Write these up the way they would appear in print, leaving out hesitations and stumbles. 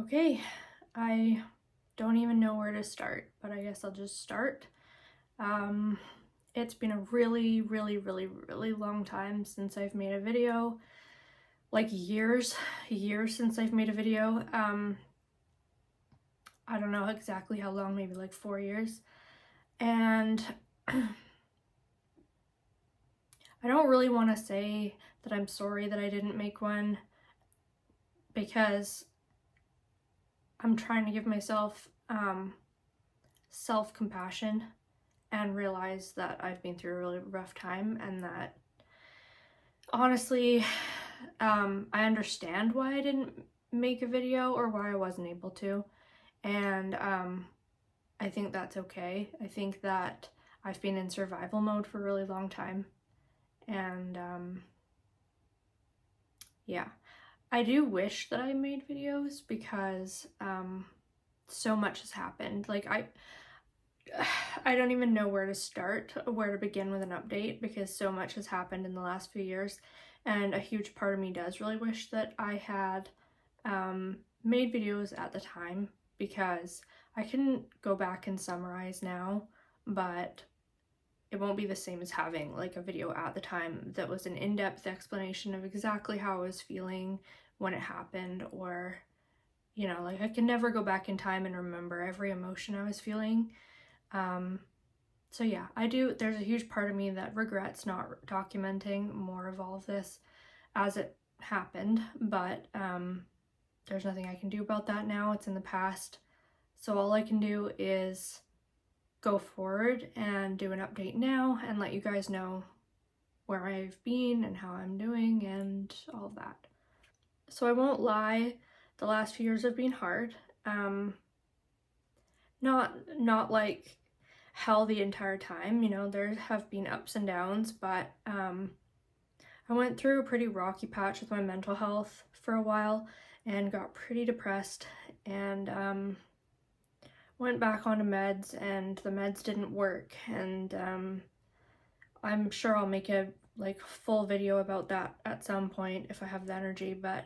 Okay, I don't even know where to start, but I guess I'll just start. It's been a really long time since I've made a video. Like years since I've made a video. I don't know exactly how long, maybe like 4 years. And I don't really want to say that I'm sorry that I didn't make one, because I'm trying to give myself self-compassion and realize that I've been through a really rough time, and that honestly, I understand why I didn't make a video or why I wasn't able to, and I think that's okay. I think that I've been in survival mode for a really long time, and yeah. I do wish that I made videos because so much has happened. Like I don't even know where to start, where to begin with an update, because so much has happened in the last few years, and a huge part of me does really wish that I had made videos at the time, because I can go back and summarize now, but it won't be the same as having like a video at the time that was an in-depth explanation of exactly how I was feeling when it happened, or like I can never go back in time and remember every emotion I was feeling. So yeah, there's a huge part of me that regrets not documenting more of all of this as it happened, but there's nothing I can do about that now. It's in the past. So all I can do is go forward and do an update now and let you guys know where I've been and how I'm doing and all of that. So I won't lie, the last few years have been hard. Not like hell the entire time, there have been ups and downs, but I went through a pretty rocky patch with my mental health for a while and got pretty depressed, and went back onto meds, and the meds didn't work, and I'm sure I'll make a full video about that at some point if I have the energy, but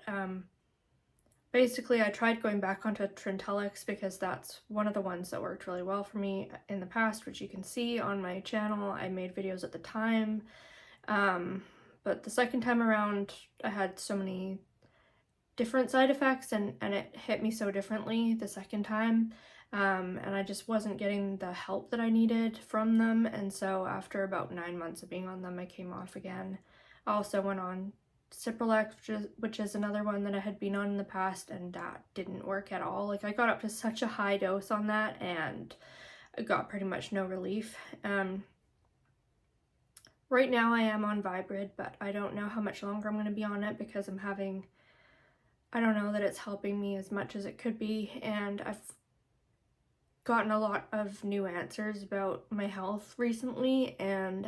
basically I tried going back onto Trintellix because that's one of the ones that worked really well for me in the past, which you can see on my channel. I made videos at the time, but the second time around I had so many different side effects, and it hit me so differently the second time, and I just wasn't getting the help that I needed from them, and so after about 9 months of being on them, I came off again. I also went on Cipralex, which is another one that I had been on in the past, and that didn't work at all. Like I got up to such a high dose on that and I got pretty much no relief. Right now I am on Vibrid, but I don't know how much longer I'm going to be on it, because I don't know that it's helping me as much as it could be, and I've gotten a lot of new answers about my health recently, and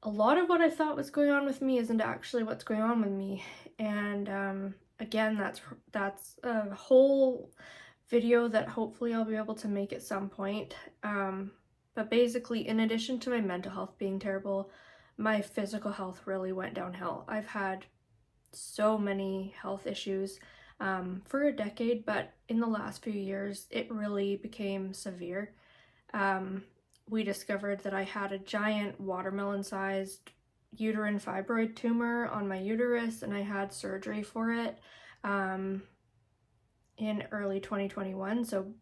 a lot of what I thought was going on with me isn't actually what's going on with me, and again, that's a whole video that hopefully I'll be able to make at some point. But basically, in addition to my mental health being terrible, my physical health really went downhill. I've had so many health issues for a decade, but in the last few years it really became severe. We discovered that I had a giant watermelon-sized uterine fibroid tumor on my uterus, and I had surgery for it in early 2021, so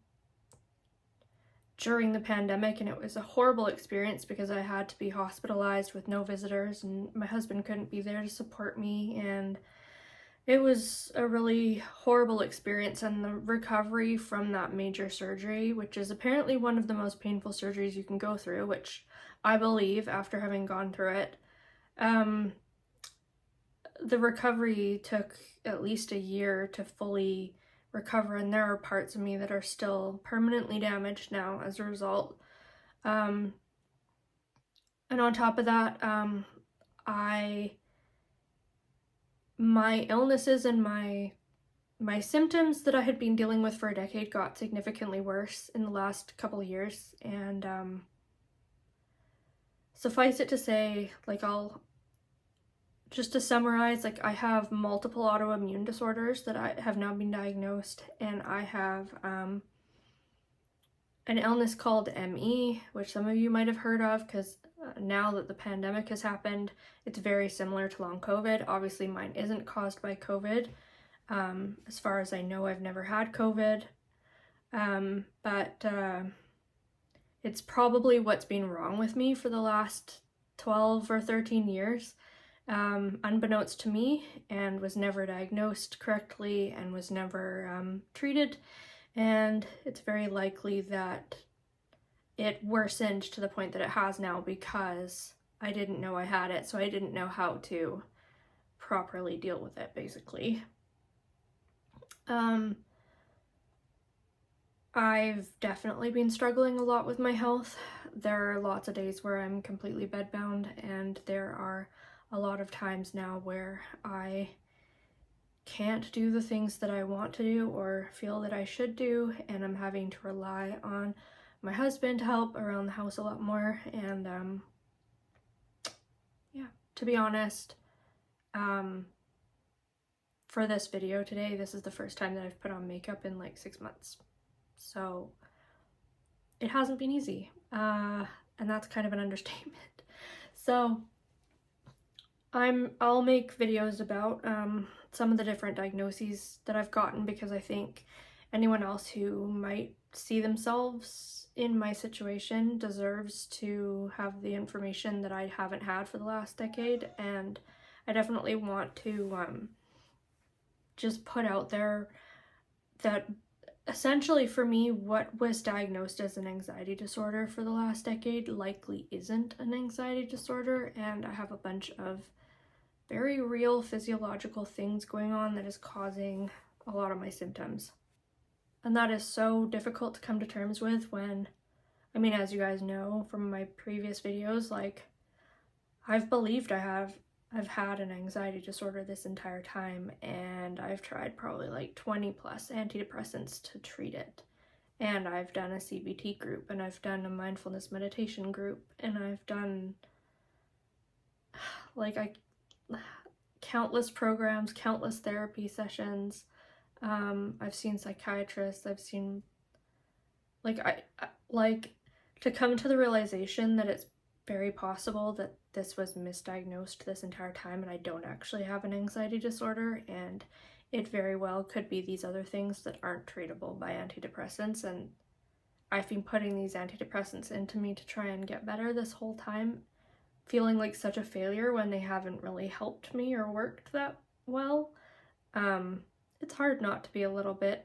during the pandemic, and it was a horrible experience because I had to be hospitalized with no visitors, and my husband couldn't be there to support me, and it was a really horrible experience. And the recovery from that major surgery, which is apparently one of the most painful surgeries you can go through, which I believe after having gone through it, the recovery took at least a year to fully recover, and there are parts of me that are still permanently damaged now as a result. And on top of that, my illnesses and my symptoms that I had been dealing with for a decade got significantly worse in the last couple of years, and suffice it to say, like, I'll just to summarize, like, I have multiple autoimmune disorders that I have now been diagnosed, and I have an illness called ME, which some of you might have heard of because now that the pandemic has happened, it's very similar to long COVID. Obviously, mine isn't caused by COVID. As far as I know, I've never had COVID, but it's probably what's been wrong with me for the last 12 or 13 years, unbeknownst to me, and was never diagnosed correctly and was never treated. And it's very likely that it worsened to the point that it has now because I didn't know I had it, so I didn't know how to properly deal with it, basically. I've definitely been struggling a lot with my health. There are lots of days where I'm completely bedbound, and there are a lot of times now where I can't do the things that I want to do or feel that I should do, and I'm having to rely on my husband to help around the house a lot more. And yeah, to be honest, for this video today, this is the first time that I've put on makeup in like 6 months. So it hasn't been easy, and that's kind of an understatement. So I'll make videos about some of the different diagnoses that I've gotten, because I think anyone else who might see themselves in my situation deserves to have the information that I haven't had for the last decade. And I definitely want to just put out there that essentially for me, what was diagnosed as an anxiety disorder for the last decade likely isn't an anxiety disorder, and I have a bunch of very real physiological things going on that is causing a lot of my symptoms. And that is so difficult to come to terms with when, I mean, as you guys know from my previous videos, like, I've believed I've had an anxiety disorder this entire time, and I've tried probably like 20 plus antidepressants to treat it. And I've done a CBT group, and I've done a mindfulness meditation group, and I've done like countless programs, countless therapy sessions. I've seen psychiatrists, I've seen, like, to come to the realization that it's very possible that this was misdiagnosed this entire time and I don't actually have an anxiety disorder, and it very well could be these other things that aren't treatable by antidepressants. And I've been putting these antidepressants into me to try and get better this whole time, feeling like such a failure when they haven't really helped me or worked that well. It's hard not to be a little bit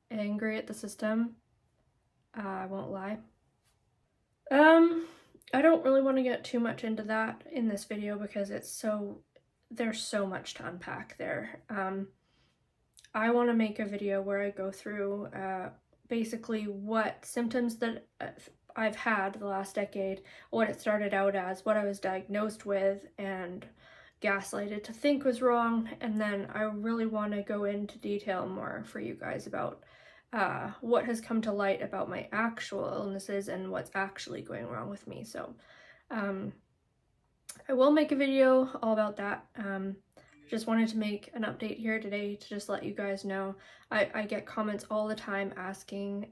angry at the system. I won't lie. I don't really want to get too much into that in this video because there's so much to unpack there. I want to make a video where I go through basically what symptoms that I've had the last decade, what it started out as, what I was diagnosed with and gaslighted to think was wrong, and then I really want to go into detail more for you guys about what has come to light about my actual illnesses and what's actually going wrong with me. So I will make a video all about that. Just wanted to make an update here today to just let you guys know. I get comments all the time asking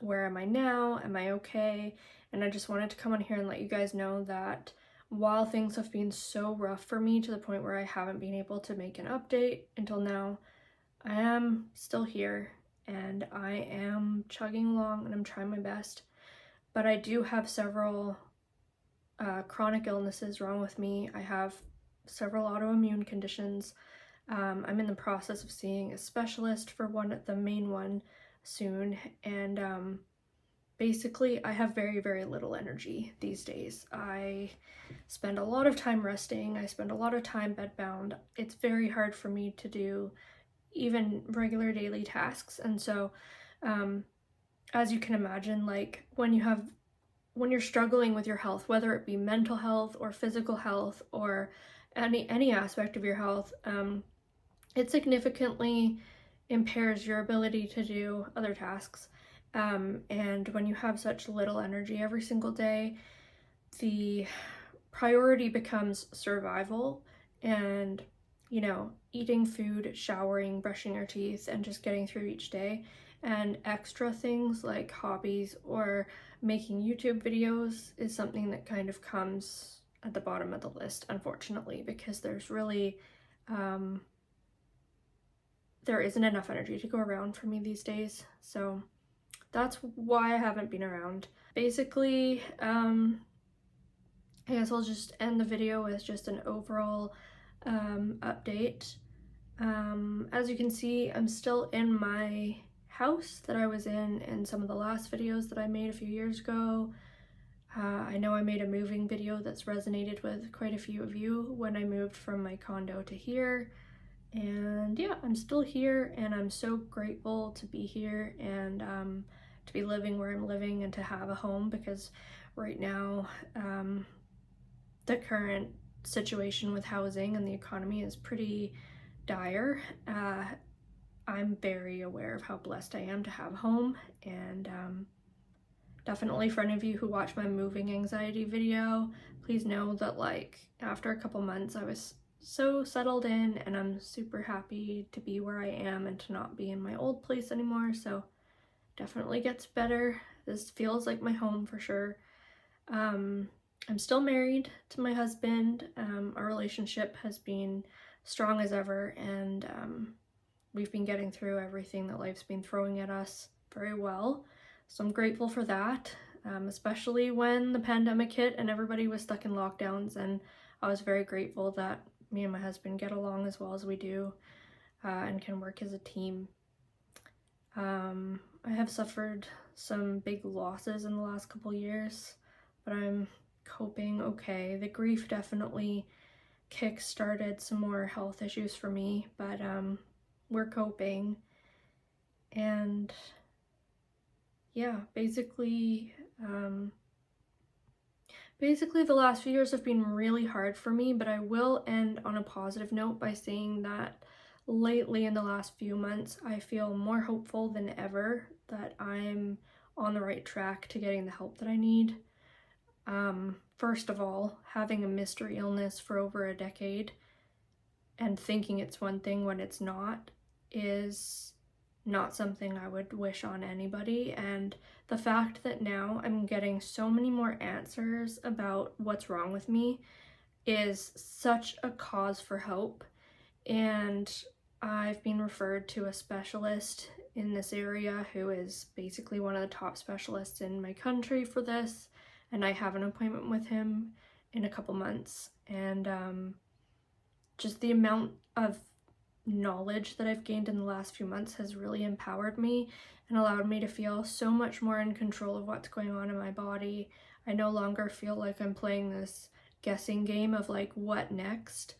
where am I now? Am I okay? And I just wanted to come on here and let you guys know that while things have been so rough for me to the point where I haven't been able to make an update until now, I am still here and I am chugging along and I'm trying my best. But I do have several chronic illnesses wrong with me. I have several autoimmune conditions. I'm in the process of seeing a specialist for the main one soon, and basically I have very, very little energy these days. I spend a lot of time resting, I spend a lot of time bedbound. It's very hard for me to do even regular daily tasks, and so as you can imagine, like when you're struggling with your health, whether it be mental health or physical health or any aspect of your health, it significantly impairs your ability to do other tasks. And when you have such little energy every single day, the priority becomes survival and, you know, eating food, showering, brushing your teeth, and just getting through each day. And extra things like hobbies or making YouTube videos is something that kind of comes at the bottom of the list, unfortunately, because there's really, there isn't enough energy to go around for me these days. So that's why I haven't been around. Basically, I guess I'll just end the video with just an overall update. As you can see, I'm still in my house that I was in some of the last videos that I made a few years ago. I know I made a moving video that's resonated with quite a few of you when I moved from my condo to here. And yeah, I'm still here, and I'm so grateful to be here and to be living where I'm living and to have a home, because right now the current situation with housing and the economy is pretty dire. I'm very aware of how blessed I am to have a home, and definitely for any of you who watch my moving anxiety video, please know that like after a couple months I was so settled in, and I'm super happy to be where I am and to not be in my old place anymore. So definitely gets better. This feels like my home for sure. I'm still married to my husband. Our relationship has been strong as ever, and we've been getting through everything that life's been throwing at us very well. So I'm grateful for that, especially when the pandemic hit and everybody was stuck in lockdowns, and I was very grateful that me and my husband get along as well as we do and can work as a team. I have suffered some big losses in the last couple years, but I'm coping okay. The grief definitely kick-started some more health issues for me, but we're coping. And yeah, basically the last few years have been really hard for me, but I will end on a positive note by saying that lately in the last few months I feel more hopeful than ever that I'm on the right track to getting the help that I need. First of all, having a mystery illness for over a decade and thinking it's one thing when it's not is not something I would wish on anybody. And the fact that now I'm getting so many more answers about what's wrong with me is such a cause for hope. And I've been referred to a specialist in this area who is basically one of the top specialists in my country for this, and I have an appointment with him in a couple months. And just the amount of knowledge that I've gained in the last few months has really empowered me and allowed me to feel so much more in control of what's going on in my body. I no longer feel like I'm playing this guessing game of like what next,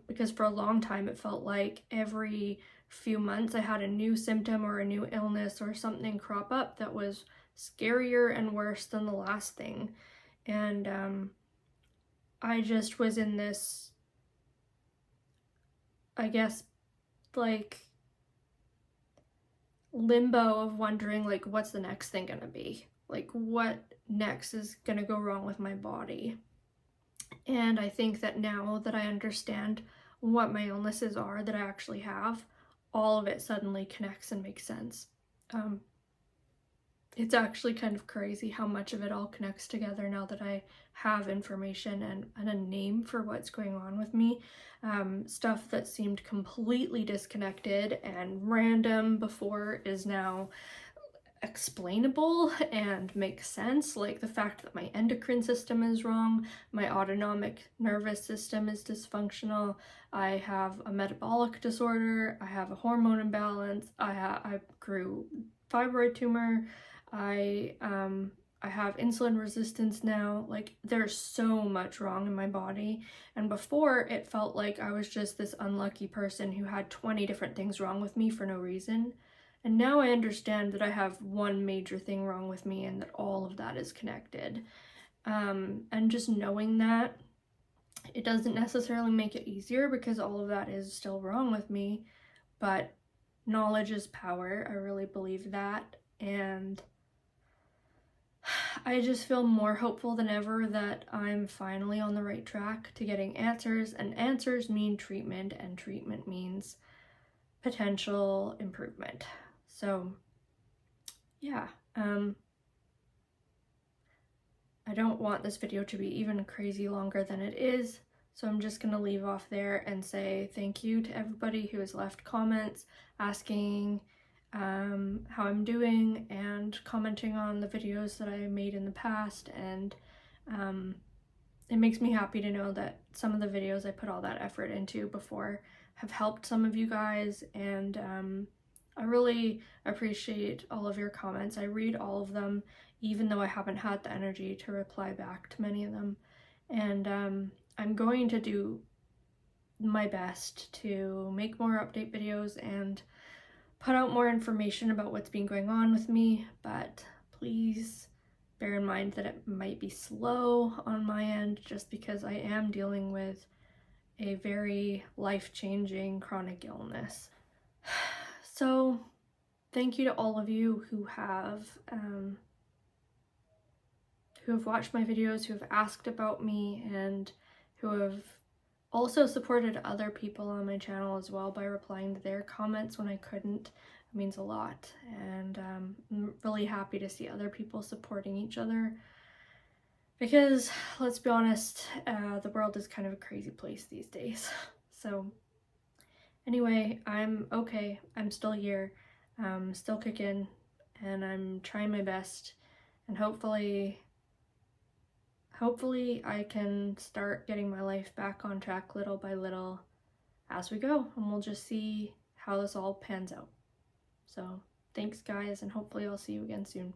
because for a long time it felt like every few months I had a new symptom or a new illness or something crop up that was scarier and worse than the last thing. And I just was in this, I guess, like limbo of wondering like what's the next thing gonna be, like what next is gonna go wrong with my body. And I think that now that I understand what my illnesses are that I actually have, all of it suddenly connects and makes sense. It's actually kind of crazy how much of it all connects together now that I have information and a name for what's going on with me. Stuff that seemed completely disconnected and random before is now explainable and makes sense, like the fact that my endocrine system is wrong, my autonomic nervous system is dysfunctional, I have a metabolic disorder, I have a hormone imbalance, I grew fibroid tumor, I have insulin resistance now. Like there's so much wrong in my body, and before it felt like I was just this unlucky person who had 20 different things wrong with me for no reason. And now I understand that I have one major thing wrong with me and that all of that is connected. And just knowing that, it doesn't necessarily make it easier because all of that is still wrong with me, but knowledge is power. I really believe that. And I just feel more hopeful than ever that I'm finally on the right track to getting answers, and answers mean treatment, and treatment means potential improvement. So yeah, I don't want this video to be even crazy longer than it is, so I'm just gonna leave off there and say thank you to everybody who has left comments asking how I'm doing and commenting on the videos that I made in the past, and it makes me happy to know that some of the videos I put all that effort into before have helped some of you guys, and I really appreciate all of your comments. I read all of them, even though I haven't had the energy to reply back to many of them, and I'm going to do my best to make more update videos and put out more information about what's been going on with me, but please bear in mind that it might be slow on my end just because I am dealing with a very life-changing chronic illness. So thank you to all of you who have watched my videos, who have asked about me, and who have also supported other people on my channel as well by replying to their comments when I couldn't. It means a lot, and I'm really happy to see other people supporting each other, because let's be honest, the world is kind of a crazy place these days. So anyway, I'm okay. I'm still here, still kicking, and I'm trying my best, and hopefully I can start getting my life back on track little by little as we go, and we'll just see how this all pans out. So thanks guys, and hopefully I'll see you again soon.